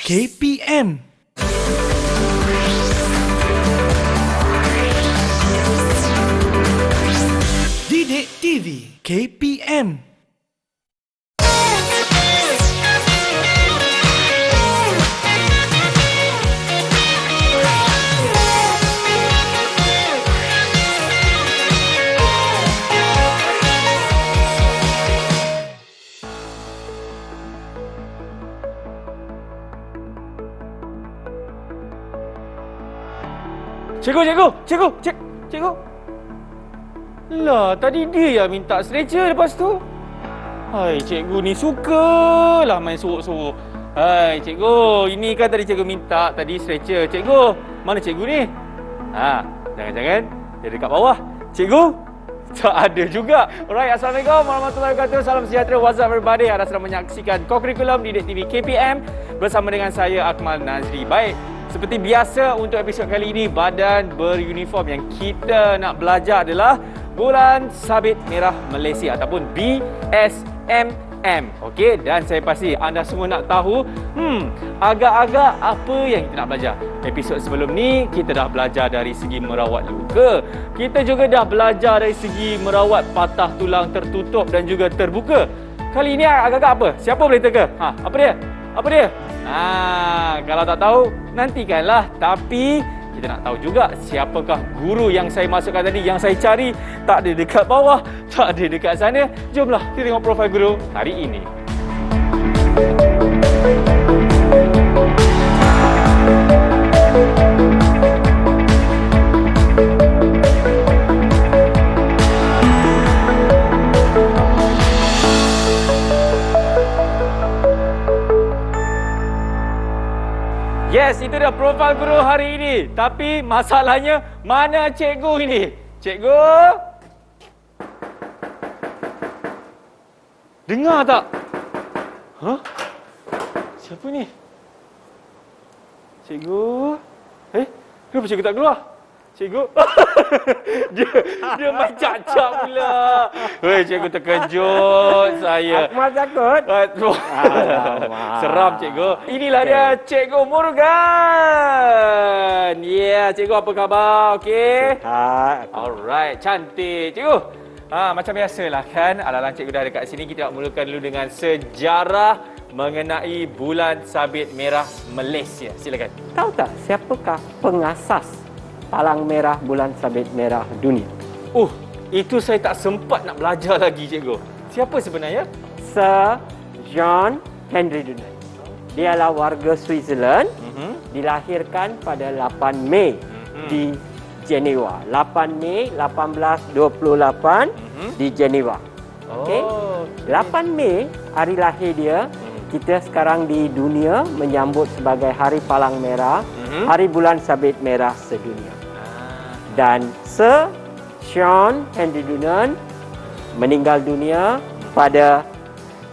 KPM. Didik TV KPM. Cikgu. Lah, tadi dia yang minta stretcher lepas tu. Hai, cikgu ni sukalah main sorok-sorok. Hai, cikgu, ini kan tadi cikgu minta tadi stretcher. Cikgu, mana cikgu ni? Jangan-jangan dia dekat bawah. Cikgu? Tak ada juga. Alright, Assalamualaikum warahmatullahi wabarakatuh. Salam sejahtera. What's up everybody? Anda sedang menyaksikan Co-Curriculum Didik TV KPM bersama dengan saya Akmal Nazri. Baik, seperti biasa untuk episod kali ini, badan beruniform yang kita nak belajar adalah Bulan Sabit Merah Malaysia ataupun BSMM. Okey, dan saya pasti anda semua nak tahu agak-agak apa yang kita nak belajar. Episod sebelum ni kita dah belajar dari segi merawat luka. Kita juga dah belajar dari segi merawat patah tulang tertutup dan juga terbuka. Kali ini agak-agak apa? Siapa boleh teka? Apa dia? Kalau tak tahu, nantikanlah. Tapi kita nak tahu juga siapakah guru yang saya masukkan tadi, yang saya cari. Tak ada dekat bawah, tak ada dekat sana. Jomlah kita tengok profil guru hari ini. Yes, itu dah profil guru hari ini. Tapi masalahnya, mana cikgu ini? Cikgu? Dengar tak? Siapa ni? Cikgu? Kenapa cikgu tak keluar? Cikgu? dia main cacak pula. Weh, cikgu terkejut saya. Akmal takut? Seram cikgu. Inilah dia Cikgu Morgan. Cikgu apa khabar? Okey? Alright, cantik. Cikgu, macam biasalah kan, ala-ala cikgu dah dekat sini, kita nak mulakan dulu dengan sejarah mengenai Bulan Sabit Merah Malaysia. Silakan. Tahu tak siapakah pengasas Palang Merah Bulan Sabit Merah Dunia? Itu saya tak sempat nak belajar lagi cikgu. Siapa sebenarnya? Sir John Henry Dunant. Dia adalah warga Switzerland. Dilahirkan pada 8 Mei di Geneva. 8 Mei 1828 di Geneva. Okey. 8 Mei hari lahir dia. Kita sekarang di dunia menyambut sebagai Hari Palang Merah, Hari Bulan Sabit Merah Sedunia. Dan Sir John Henry Dunant meninggal dunia pada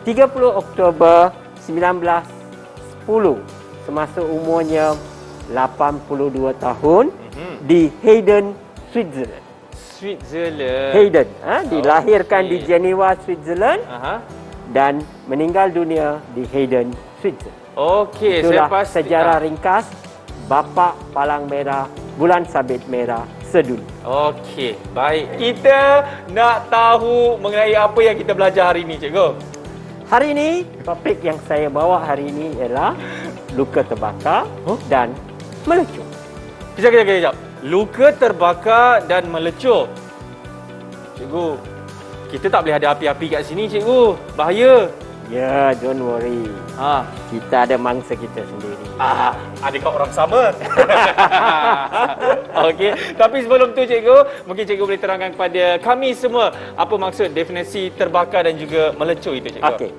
30 Oktober 1910 semasa umurnya 82 tahun di Hayden, Switzerland. Hayden, dilahirkan di Geneva, Switzerland dan meninggal dunia di Hayden, Switzerland. Okey, itulah saya pasti sejarah ringkas Bapa Palang Merah Bulan Sabit Merah Sedunia. Okey, baik. Kita nak tahu mengenai apa yang kita belajar hari ini, cikgu. Hari ini, topik yang saya bawa hari ini ialah luka terbakar dan melecur. Kejap. Luka terbakar dan melecur. Cikgu, kita tak boleh ada api-api kat sini, cikgu. Bahaya. Ya, don't worry. Kita ada mangsa kita sendiri. Adakah orang sama? Okey, tapi sebelum tu cikgu, mungkin cikgu boleh terangkan kepada kami semua apa maksud definisi terbakar dan juga melecur itu, cikgu. Okey.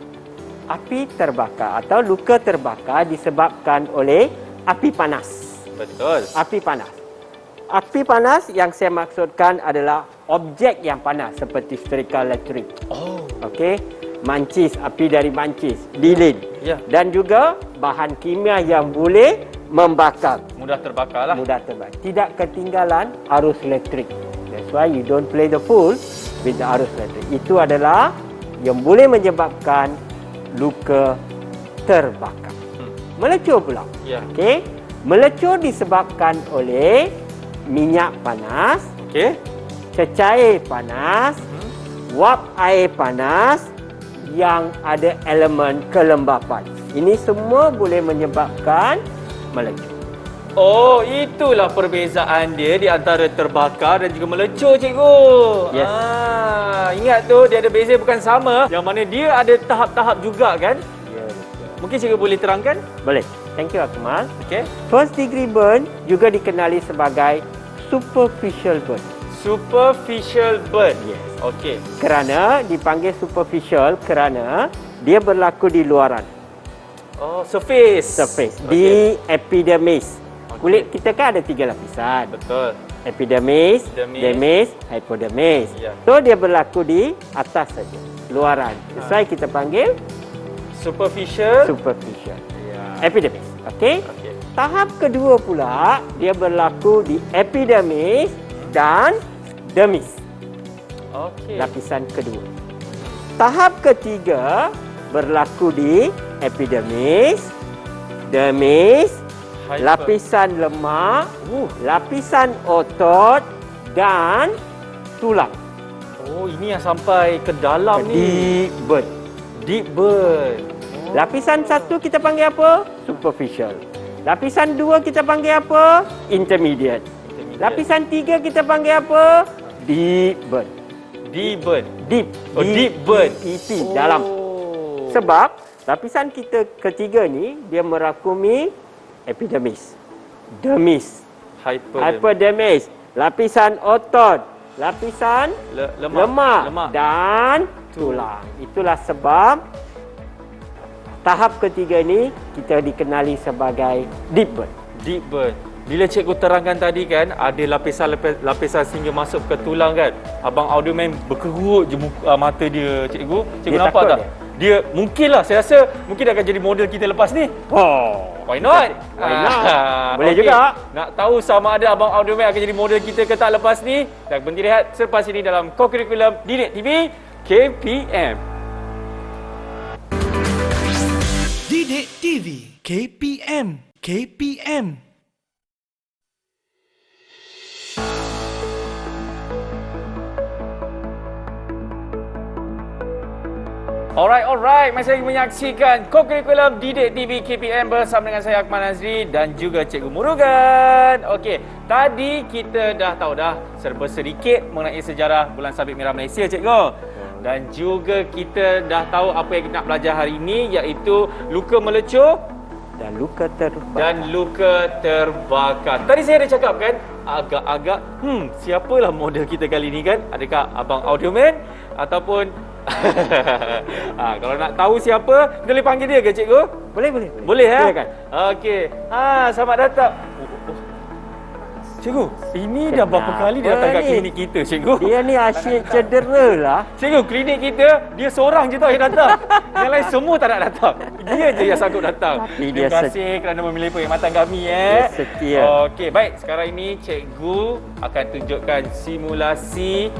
Api terbakar atau luka terbakar disebabkan oleh api panas. Betul. Api panas. Api panas yang saya maksudkan adalah objek yang panas seperti setrika elektrik. Okey. Mancis, api dari mancis, lilin. Ya. Dan juga bahan kimia yang boleh membakar. Mudah terbakar lah. Mudah terbakar. Tidak ketinggalan arus elektrik. That's why you don't play the fool with the arus elektrik. Itu adalah yang boleh menyebabkan luka terbakar. melecur pula. Ya. Okey. Melecur disebabkan oleh minyak panas, Okey. cecair panas, wap air panas yang ada elemen kelembapan. Ini semua boleh menyebabkan melecur. Oh, itulah perbezaan dia di antara terbakar dan juga melecur, cikgu. Yes. Ingat tu, dia ada beza bukan sama. Yang mana dia ada tahap-tahap juga kan? Ya, betul. Mungkin cikgu boleh terangkan? Boleh. Thank you, Akmal. Okey. First degree burn juga dikenali sebagai superficial burn. Superficial burn. Yes. Okey. Kerana dipanggil superficial kerana dia berlaku di luaran, Oh, surface. surface, Okey. di epidermis. Kulit kita kan ada 3 lapisan. Betul. Epidermis, Epidermis, dermis, hypodermis. Ya. So dia berlaku di atas saja, luaran. That's why kita panggil Superficial. superficial. Ya. Epidermis. Okey? Okey. Tahap kedua pula dia berlaku di epidermis dan dermis. Okey. Lapisan kedua. Tahap ketiga berlaku di epidermis, dermis, Hyper. lapisan lemak, lapisan otot dan tulang. Oh, ini yang sampai ke dalam ni. Deep burn. Deep burn. Lapisan satu kita panggil apa? Superficial. Lapisan dua kita panggil apa? Intermediate. Lapisan tiga kita panggil apa? Deep burn. Deep burn. Deep. Oh, deep burn. D-E-E-P, dalam. Sebab lapisan kita ketiga ni dia merakumi epidermis, dermis, hypodermis, lapisan otot, lapisan lemak dan tulang. Itulah sebab tahap ketiga ni kita dikenali sebagai deep burn. Deep burn. Bila cikgu terangkan tadi kan, ada lapisan sehingga masuk ke tulang kan. Abang Audioman berkerut je mata dia, cikgu. Cikgu Dia nampak takut tak? Dia mungkinlah, saya rasa mungkin akan jadi model kita lepas ni. Oh, Why not? Why not? Boleh Okey. juga. Nak tahu sama ada Abang Audioman akan jadi model kita ke tak lepas ni? Dan berhenti rehat selepas ini dalam Co-Curriculum Didik TV KPM. Didik TV KPM. KPM. Alright. Masih lagi menyaksikan Co-Curriculum Didik TV KPM bersama dengan saya Akmal Nazri dan juga Cikgu Murugan. Okey, tadi kita dah tahu dah serba sedikit mengenai sejarah Bulan Sabit Merah Malaysia, Cikgu. Dan juga kita dah tahu apa yang kita nak belajar hari ini, iaitu luka melecur dan luka terbakar. Tadi saya ada cakap kan, agak-agak siapalah model kita kali ni kan? Adakah Abang Audioman ataupun kalau nak tahu siapa, kita boleh panggil dia ke, cikgu? Boleh. Boleh ya? Silakan. Okey. Selamat datang. Cikgu, ini dah berapa Kenapa kali dia datang kat ni? klinik kita, cikgu? Dia ni asyik cedera lah. Cikgu, klinik kita, dia seorang je tau yang datang. Yang lain semua tak nak datang. Dia je yang sanggup datang. Tapi Terima dia kasih kerana memilih perkhidmatan kami. Dia setia. Okey, baik. Sekarang ini cikgu akan tunjukkan simulasi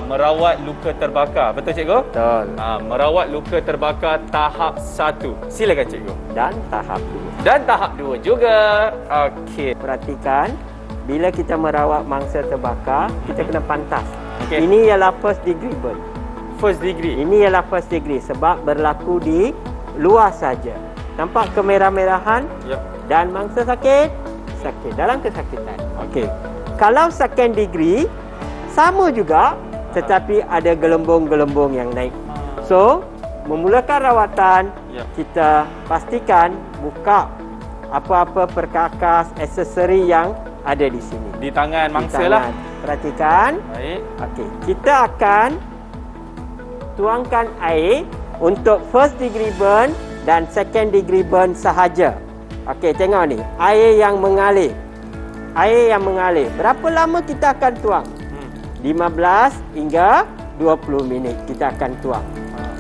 merawat luka terbakar. Betul, cikgu? Betul. Merawat luka terbakar tahap 1. Silakan, cikgu. Dan tahap dua. Dan tahap 2 juga. Okey. Perhatikan, bila kita merawat mangsa terbakar, kita kena pantas. Okey. Ini ialah first degree burn. First degree. Ini ialah first degree sebab berlaku di luar saja. Nampak kemerah-merahan Ya. dan mangsa sakit dalam kesakitan. Okey. Kalau second degree sama juga tetapi ada gelembung-gelembung yang naik. So, memulakan rawatan, Ya. kita pastikan buka apa-apa perkakas, aksesori yang ada di sini. Di tangan Di mangsa tangan. lah. Perhatikan. Baik. Okey, kita akan tuangkan air untuk first degree burn dan second degree burn sahaja. Okey, tengok ni, air yang mengalir. Air yang mengalir. Berapa lama kita akan tuang? 15 hingga 20 minit kita akan tuang.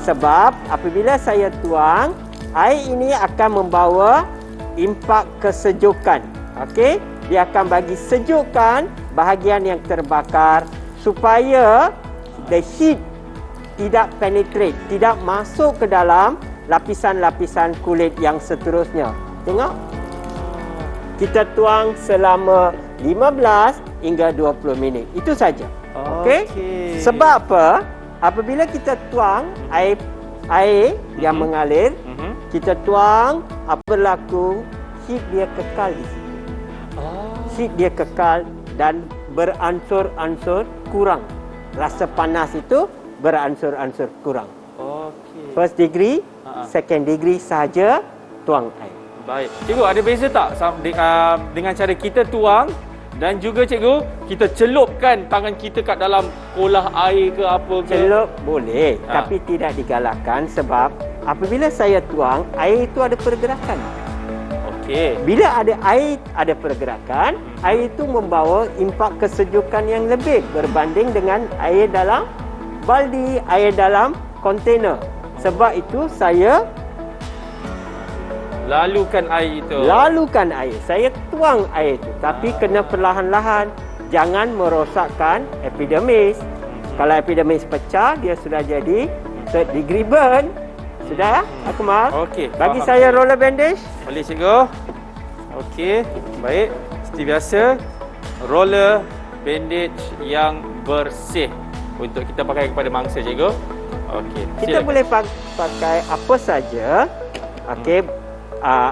Sebab apabila saya tuang, air ini akan membawa impak kesejukan. Okey? Dia akan bagi sejukkan bahagian yang terbakar supaya the heat tidak penetrate, tidak masuk ke dalam lapisan-lapisan kulit yang seterusnya. Tengok. Kita tuang selama 15 hingga 20 minit. Itu saja. Okey? Sebab apa? Apabila kita tuang air yang mengalir, kita tuang, apa berlaku? Heat dia kekal di situ. Heat dia kekal dan beransur-ansur kurang. Rasa panas itu beransur-ansur kurang. Okey. First degree, second degree sahaja tuang air. Baik. Cikgu, ada beza tak dengan cara kita tuang dan juga cikgu, kita celupkan tangan kita kat dalam kolah air ke apa ke? Celup boleh, tapi tidak digalakkan sebab apabila saya tuang, air itu ada pergerakan. Okey. Bila ada air, ada pergerakan, air itu membawa impak kesejukan yang lebih berbanding dengan air dalam baldi, air dalam kontainer. Sebab itu saya lalukan air itu. lalukan air. Saya tuang air itu, tapi kena perlahan-lahan. Jangan merosakkan epidermis. Kalau epidermis pecah, dia sudah jadi third degree burn. Sudah, Akmal? Okey. Bagi faham. saya roller bandage. Boleh cikgu. Okey, baik. Seperti biasa, roller bandage yang bersih untuk kita pakai kepada mangsa cikgu. Okey. Kita boleh pakai apa saja. Okey,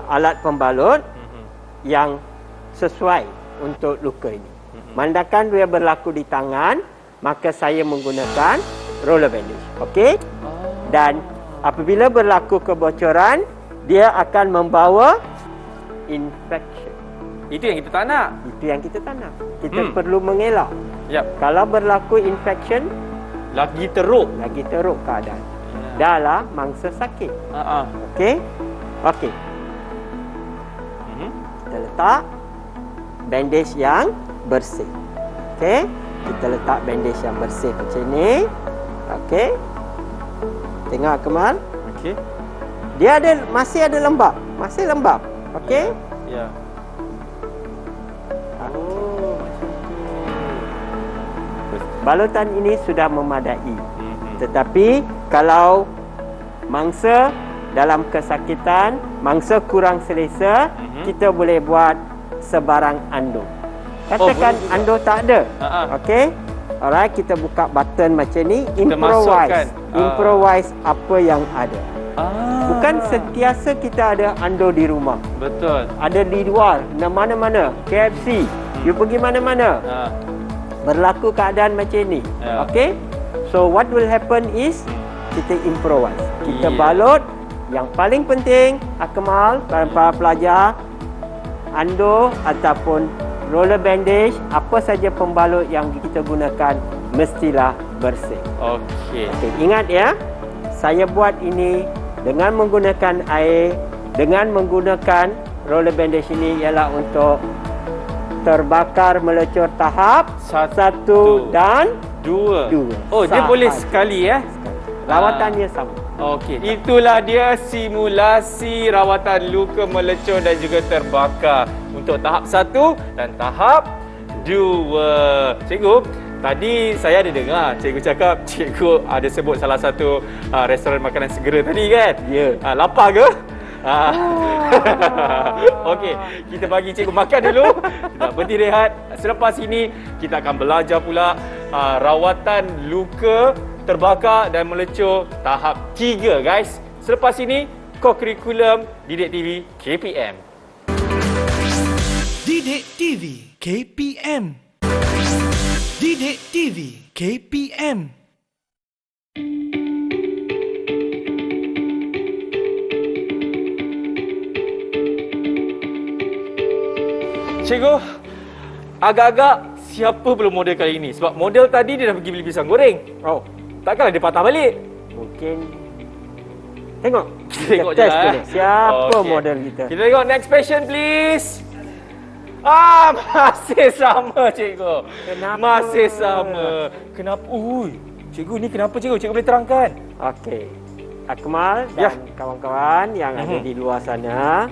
alat pembalut yang sesuai untuk luka ini. Mandakan dia berlaku di tangan, maka saya menggunakan roller bandage. Okey? Dan apabila berlaku kebocoran, dia akan membawa infection. Itu yang kita tak nak. Itu yang kita tak nak. Kita perlu mengelak. Yap. Kalau berlaku infection, Lagi teruk. lagi teruk keadaan. Dah lah mangsa sakit. Okey? Okey. Kita letak bandage yang bersih. Okey? Kita letak bandage yang bersih macam ni. Okey? Tengok Kemal. Okey. Dia masih ada lembab. Masih lembab. Okey? Ya. Oh, balutan ini sudah memadai. Tetapi kalau mangsa dalam kesakitan, mangsa kurang selesa, kita boleh buat sebarang ando. Katakan boleh juga. ando tak ada. Okey? Alright, kita buka button macam ni, masukkan. improvise. Improvise apa yang ada. Bukan sentiasa kita ada ando di rumah. Betul. Ada di luar, mana-mana. KFC, you pergi mana-mana. Berlaku keadaan macam ni. Ya. Okey? So what will happen is kita improvise. Kita Ya. balut. Yang paling penting, Akmal, para pelajar, ando ataupun roller bandage, apa saja pembalut yang kita gunakan mestilah bersih. Okey. Okey, ingat ya. Saya buat ini dengan menggunakan air, dengan menggunakan roller bandage ini ialah untuk terbakar melecur tahap 1 dan 2. 2. Oh, dia boleh sekali ya. Rawatannya sama. Okey, itulah dia simulasi rawatan luka melecur dan juga terbakar untuk tahap 1 dan tahap 2. Cikgu, tadi saya ada dengar cikgu cakap cikgu ada sebut salah satu restoran makanan segera tadi kan? Ya. Lapar ke? Okey, kita bagi cikgu makan dulu. Kita berhenti rehat. Selepas ini kita akan belajar pula rawatan luka terbakar dan melecur tahap 3 guys. Selepas ini co-curriculum Didik TV KPM. Didik TV KPM. Didik TV KPM. Cikgu, agak-agak siapa belum model kali ini? Sebab model tadi dia dah pergi beli pisang goreng. Oh, Takkanlah dia patah balik. mungkin tengok. Tengok je test lah. dulu. Siapa Okey. model kita? Kita tengok next patient please. Masih sama cikgu. Kenapa? Masih sama. Kenapa? Cikgu ni kenapa cikgu? Cikgu boleh terangkan? Okey. Akmal Ya. dan kawan-kawan yang ada di luar sana.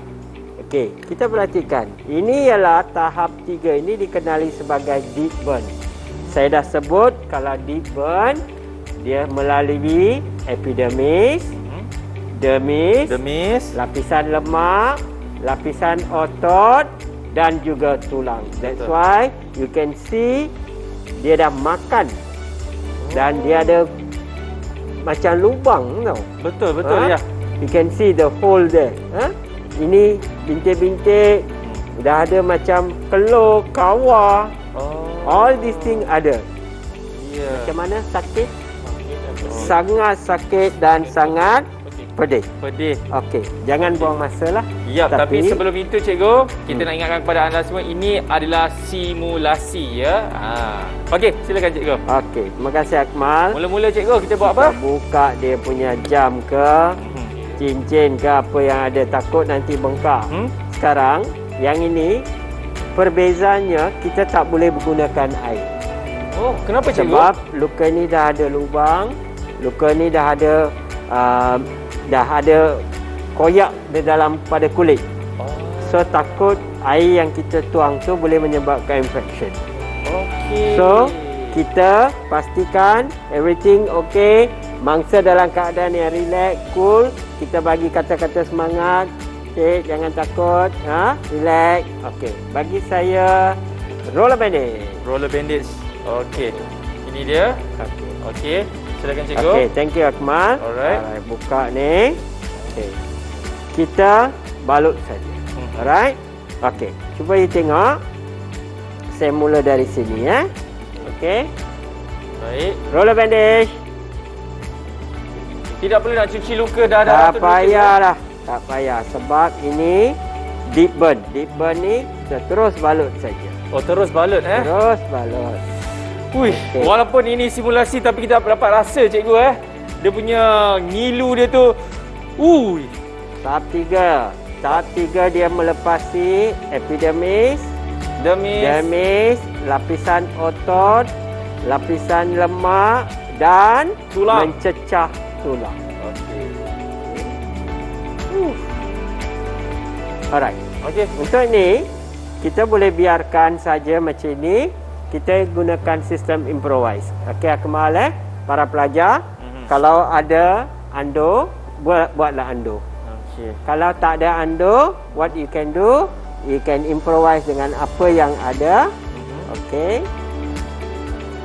Okey, kita perhatikan. Ini ialah tahap 3 ini dikenali sebagai deep burn. Saya dah sebut kalau deep burn dia melalui epidermis, dermis, Demis. lapisan lemak, lapisan otot dan juga tulang. That's Betul. why you can see dia dah makan dan dia ada macam lubang tau. Betul, betul Ha? ya. You can see the hole there. Ini bintik-bintik, dah ada macam kelur, kawar. Oh. All these things ada. Ya. Macam mana sakit? Sangat sakit dan sangat pedih. Pedih. Okey, jangan buang masa lah. Ya, tapi sebelum itu cikgu, kita nak ingatkan kepada anda semua ini adalah simulasi ya. Okey, silakan cikgu. Okey, terima kasih Akmal. Mula-mula cikgu kita buat apa? Kita buka dia punya jam ke, cincin ke, apa yang ada, takut nanti bengkak. Sekarang, yang ini perbezaannya kita tak boleh menggunakan air. Oh, kenapa cikgu? Sebab luka ni dah ada lubang, luka ni dah ada koyak di dalam pada kulit. Oh. So takut air yang kita tuang tu boleh menyebabkan infection. Okey. So kita pastikan everything okay, mangsa dalam keadaan yang relax, cool. Kita bagi kata-kata semangat. Okey, jangan takut, relax. Okey, bagi saya roller bandage. Roller bandage. Okey. Ini dia. Okey. Okey. Silakan cikgu. Okey, thank you Akmal. Alright. Buka ni. Okey. Kita balut saja. Alright. Okey, cuba you tengok. Saya mula dari sini ya. Okey. Baik. Roller bandage. Tidak perlu nak cuci luka dah Tak payahlah. Tak payah sebab ini deep burn. Deep burn ni kita terus balut saja. Oh, terus balut Terus balut. Wih, Okey. walaupun ini simulasi tapi kita dapat rasa cikgu dia punya ngilu dia tu. Ui. Tahap 3. Tahap 3 dia melepasi epidermis, dermis, lapisan otot, lapisan lemak dan Tulang. mencecah tulang. Okey. Alright. Okey. Untuk ini kita boleh biarkan saja macam ini. Kita gunakan sistem improvise. Okey Akmal para pelajar, kalau ada ando, buatlah ando. Okey. Kalau tak ada ando, what you can do, you can improvise dengan apa yang ada. Okey.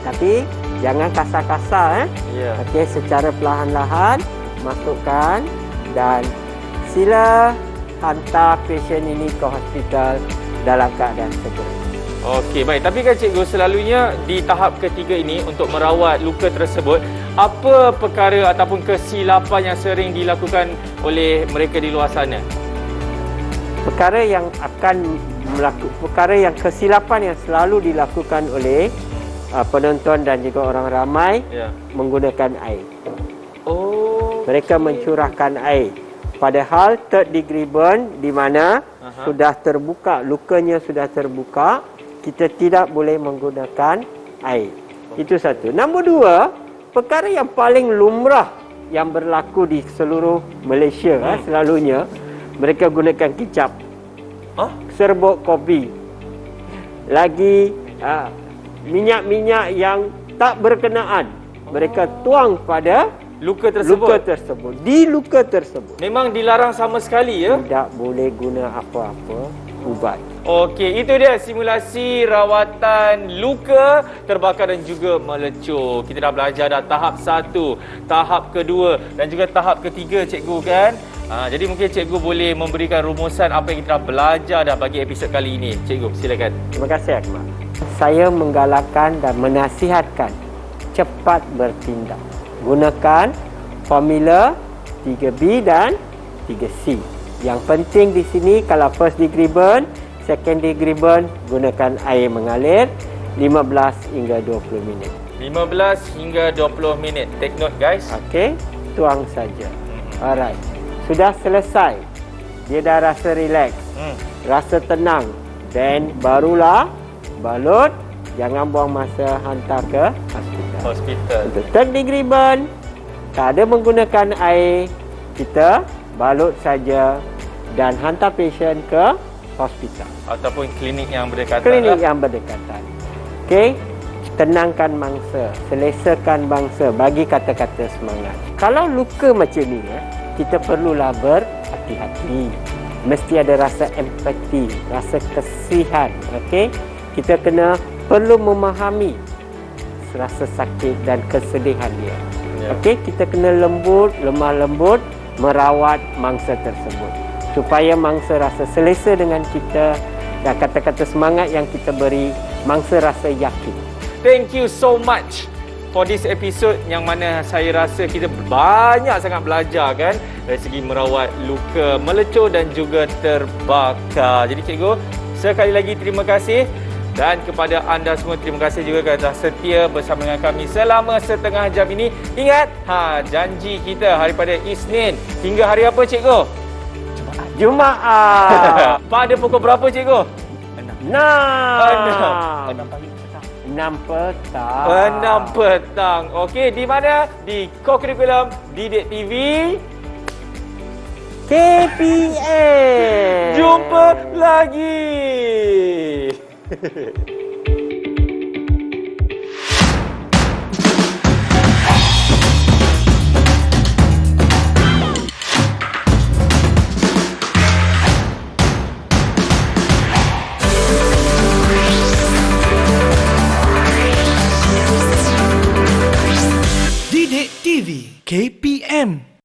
Tapi jangan kasar-kasar Ya. Okey, secara perlahan-lahan masukkan dan sila hantar pasien ini ke hospital dalam keadaan segera. Okey, baik. Tapi kan cikgu, selalunya di tahap ketiga ini untuk merawat luka tersebut, apa perkara ataupun kesilapan yang sering dilakukan oleh mereka di luar sana? Perkara yang kesilapan yang selalu dilakukan oleh penonton dan juga orang ramai Ya. menggunakan air. Oh. Mereka mencurahkan air. Padahal third degree burn di mana sudah terbuka, lukanya sudah terbuka, kita tidak boleh menggunakan air. Itu satu. Nombor dua, perkara yang paling lumrah yang berlaku di seluruh Malaysia selalunya, mereka gunakan kicap, serbuk kopi, lagi minyak-minyak yang tak berkenaan. Mereka tuang pada Luka luka tersebut tersebut. Di luka tersebut memang dilarang sama sekali ya. tidak boleh guna apa-apa ubat. Okey, itu dia simulasi rawatan luka terbakar dan juga melecur. Kita dah belajar dah tahap 1, tahap kedua dan juga tahap ketiga cikgu kan. Jadi mungkin cikgu boleh memberikan rumusan apa yang kita dah belajar dah bagi episod kali ini. Cikgu, silakan. Terima kasih Akmal. Saya menggalakkan dan menasihatkan cepat bertindak. Gunakan formula 3B dan 3C. Yang penting di sini kalau first degree burn, second degree burn, gunakan air mengalir 15 hingga 20 minit. 15 hingga 20 minit. Take note guys. Okey, tuang saja. Alright. Sudah selesai. Dia dah rasa relax, rasa tenang. Then barulah balut. Jangan buang masa hantar ke hospital. Untuk third degree burn, tak ada menggunakan air, kita balut saja dan hantar pasien ke hospital Ataupun klinik yang berdekatan. klinik yang berdekatan. Okey, tenangkan mangsa, selesakan bangsa, bagi kata-kata semangat. Kalau luka macam ni kita perlulah berhati-hati. mesti ada rasa empati, rasa kasihan. Okey, kita perlu memahami rasa sakit dan kesedihan dia. Okey, kita kena lemah lembut merawat mangsa tersebut supaya mangsa rasa selesa dengan kita, dan kata-kata semangat yang kita beri mangsa rasa yakin. Thank you so much for this episode yang mana saya rasa kita banyak sangat belajar kan dari segi merawat luka melecur dan juga terbakar. Jadi cikgu, sekali lagi terima kasih, dan kepada anda semua terima kasih juga kerana setia bersama dengan kami selama setengah jam ini. Ingat, janji kita hari pada Isnin hingga hari apa cikgu? Jumaat. Pada pukul berapa cikgu? 6 petang. 6 petang. Okey, di mana? Di Co-Curriculum Didik TV KPM. Jumpa lagi. Didik TV KPM